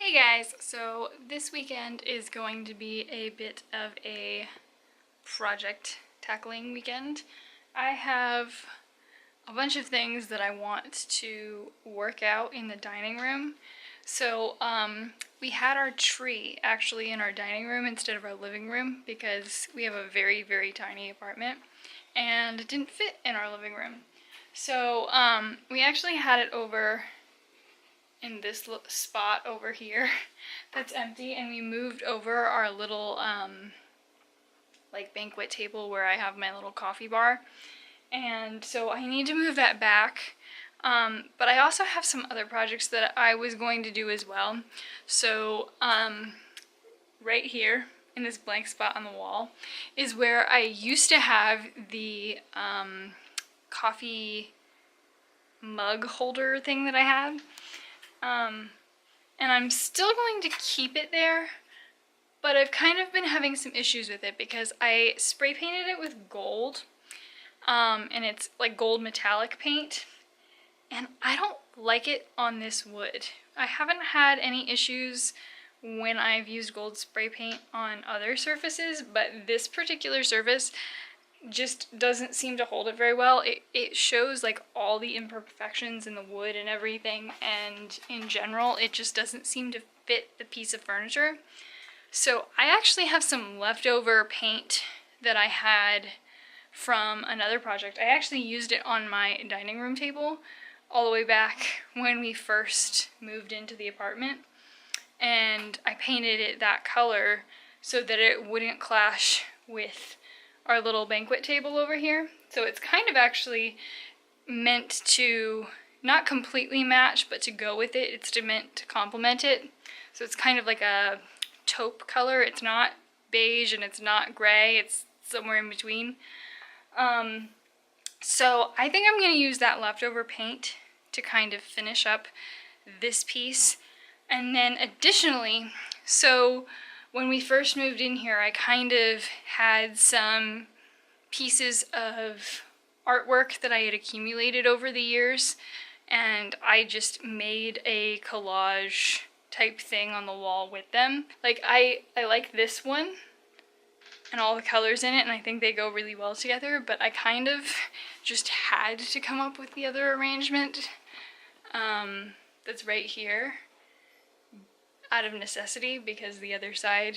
Hey guys, so this weekend is going to be a bit of a project tackling weekend. I have a bunch of things that I want to work out in the dining room. So we had our tree actually in our dining room instead of our living room because we have a very, very tiny apartment and it didn't fit in our living room. So we actually had it over in this spot over here that's empty, and we moved over our little like banquet table where I have my little coffee bar, and so I need to move that back. But I also have some other projects that I was going to do as well. So right here in this blank spot on the wall is where I used to have the coffee mug holder thing that I had. And I'm still going to keep it there, but I've kind of been having some issues with it because I spray painted it with gold, and it's like gold metallic paint, and I don't like it on this wood. I haven't had any issues when I've used gold spray paint on other surfaces, but this particular surface just doesn't seem to hold it very well. It shows like all the imperfections in the wood and everything, and in general it just doesn't seem to fit the piece of furniture. So I actually have some leftover paint that I had from another project. I actually used it on my dining room table all the way back when we first moved into the apartment, and I painted it that color so that it wouldn't clash with our little banquet table over here. So it's kind of actually meant to not completely match, but to go with it. It's meant to complement it. So it's kind of like a taupe color. It's not beige and it's not gray. It's somewhere in between. So I think I'm going to use that leftover paint to kind of finish up this piece. And then additionally, so when we first moved in here, I kind of had some pieces of artwork that I had accumulated over the years, and I just made a collage type thing on the wall with them. Like I like this one and all the colors in it, and I think they go really well together, but I kind of just had to come up with the other arrangement that's right here out of necessity because the other side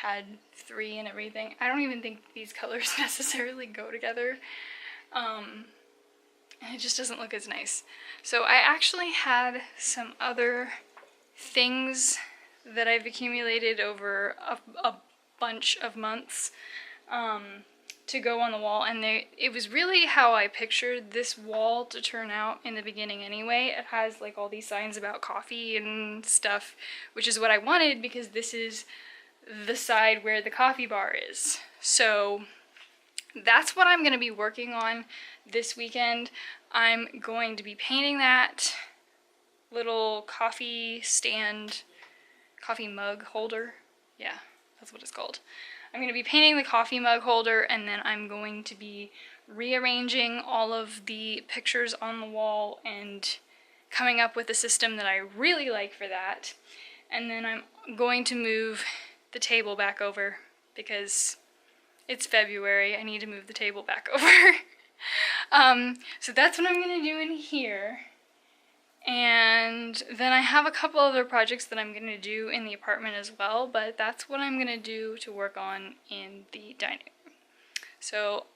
had 3 and everything. I don't even think these colors necessarily go together, and it just doesn't look as nice. So I actually had some other things that I've accumulated over a bunch of months to go on the wall, and it was really how I pictured this wall to turn out in the beginning anyway. It has like all these signs about coffee and stuff, which is what I wanted because this is the side where the coffee bar is. So that's what I'm going to be working on this weekend. I'm going to be painting that little coffee stand, coffee mug holder. Yeah, that's what it's called. I'm going to be painting the coffee mug holder, and then I'm going to be rearranging all of the pictures on the wall and coming up with a system that I really like for that. And then I'm going to move the table back over because it's February. I need to move the table back over. So that's what I'm going to do in here. And then I have a couple other projects that I'm going to do in the apartment as well, but that's what I'm going to do to work on in the dining room. So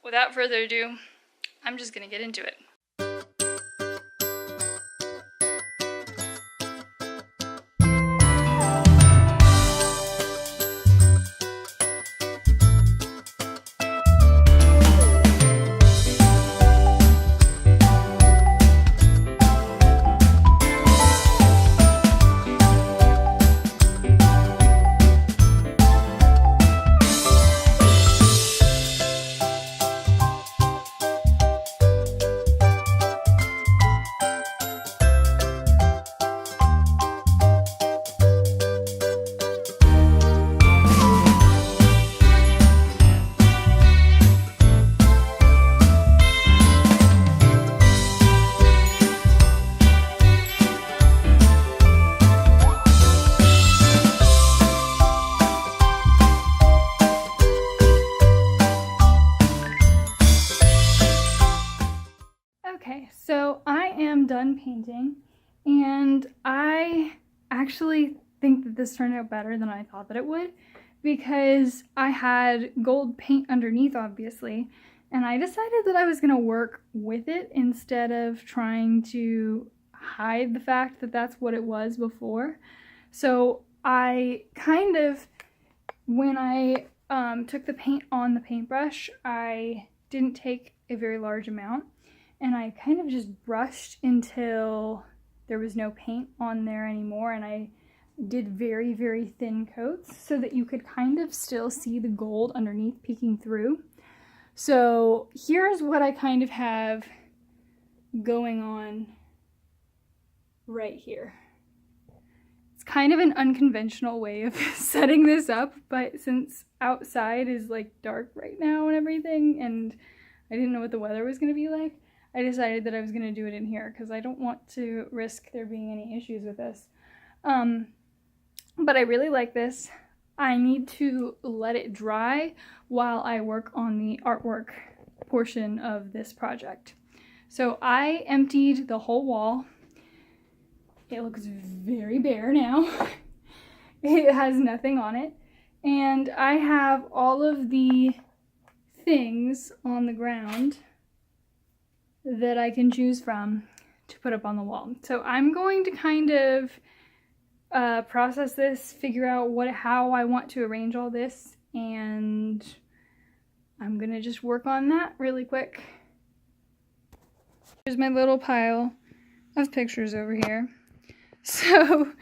without further ado, I'm just going to get into it. painting, and I actually think that this turned out better than I thought that it would, because I had gold paint underneath, obviously, and I decided that I was going to work with it instead of trying to hide the fact that that's what it was before. So I kind of, when I took the paint on the paintbrush, I didn't take a very large amount, and I kind of just brushed until there was no paint on there anymore, and I did very, very thin coats so that you could kind of still see the gold underneath peeking through. So here's what I kind of have going on right here. It's kind of an unconventional way of setting this up, but since outside is like dark right now and everything, and I didn't know what the weather was going to be like, I decided that I was going to do it in here because I don't want to risk there being any issues with this. But I really like this. I need to let it dry while I work on the artwork portion of this project. So I emptied the whole wall. It looks very bare now. It has nothing on it. And I have all of the things on the ground that I can choose from to put up on the wall. So I'm going to kind of process this, figure out how I want to arrange all this, and I'm gonna just work on that really quick. Here's my little pile of pictures over here. So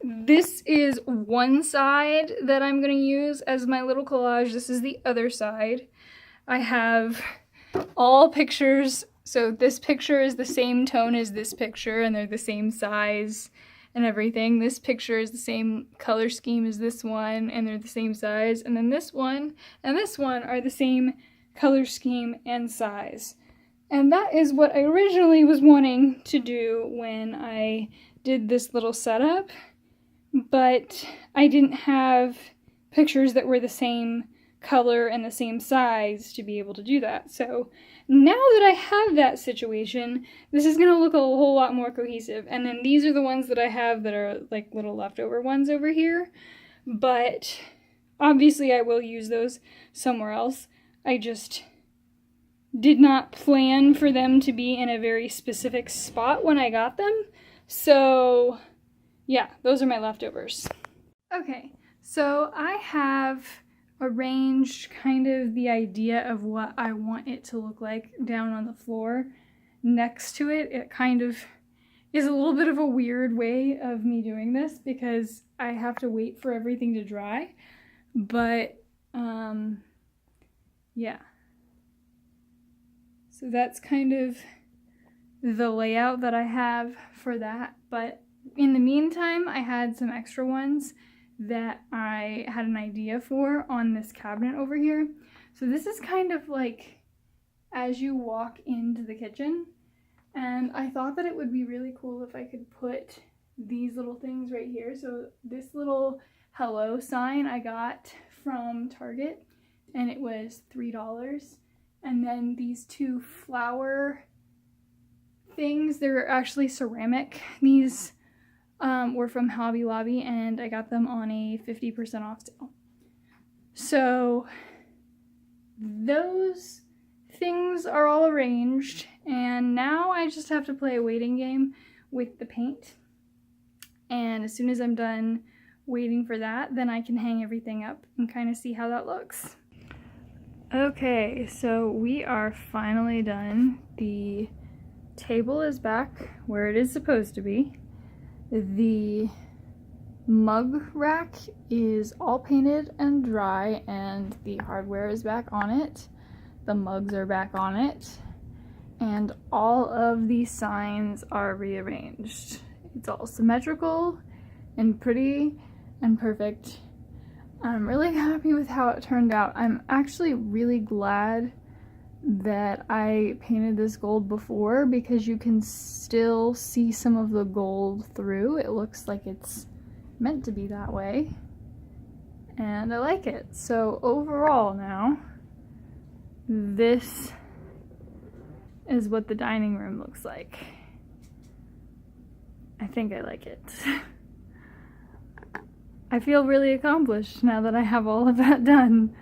this is one side that I'm gonna use as my little collage. This is the other side. I have all pictures, so this picture is the same tone as this picture, and they're the same size and everything. This picture is the same color scheme as this one, and they're the same size. And then this one and this one are the same color scheme and size. And that is what I originally was wanting to do when I did this little setup, but I didn't have pictures that were the same color and the same size to be able to do that. So now that I have that situation, this is going to look a whole lot more cohesive. And then these are the ones that I have that are like little leftover ones over here. But obviously I will use those somewhere else. I just did not plan for them to be in a very specific spot when I got them. So yeah, those are my leftovers. Okay, so I have arranged kind of the idea of what I want it to look like down on the floor. Next to it, it kind of is a little bit of a weird way of me doing this because I have to wait for everything to dry. But, yeah. So that's kind of the layout that I have for that. But in the meantime, I had some extra ones that I had an idea for on this cabinet over here. So this is kind of like as you walk into the kitchen, and I thought that it would be really cool if I could put these little things right here. So this little hello sign I got from Target, and it was $3. And then these two flower things, they're actually ceramic. These were from Hobby Lobby, and I got them on a 50% off sale. So those things are all arranged, and now I just have to play a waiting game with the paint. And as soon as I'm done waiting for that, then I can hang everything up and kind of see how that looks. Okay, so we are finally done. The table is back where it is supposed to be. The mug rack is all painted and dry, and the hardware is back on it. The mugs are back on it, and all of these signs are rearranged. It's all symmetrical and pretty and perfect. I'm really happy with how it turned out. I'm actually really glad that I painted this gold before, because you can still see some of the gold through. It looks like it's meant to be that way, and I like it. So overall now, this is what the dining room looks like. I think I like it. I feel really accomplished now that I have all of that done.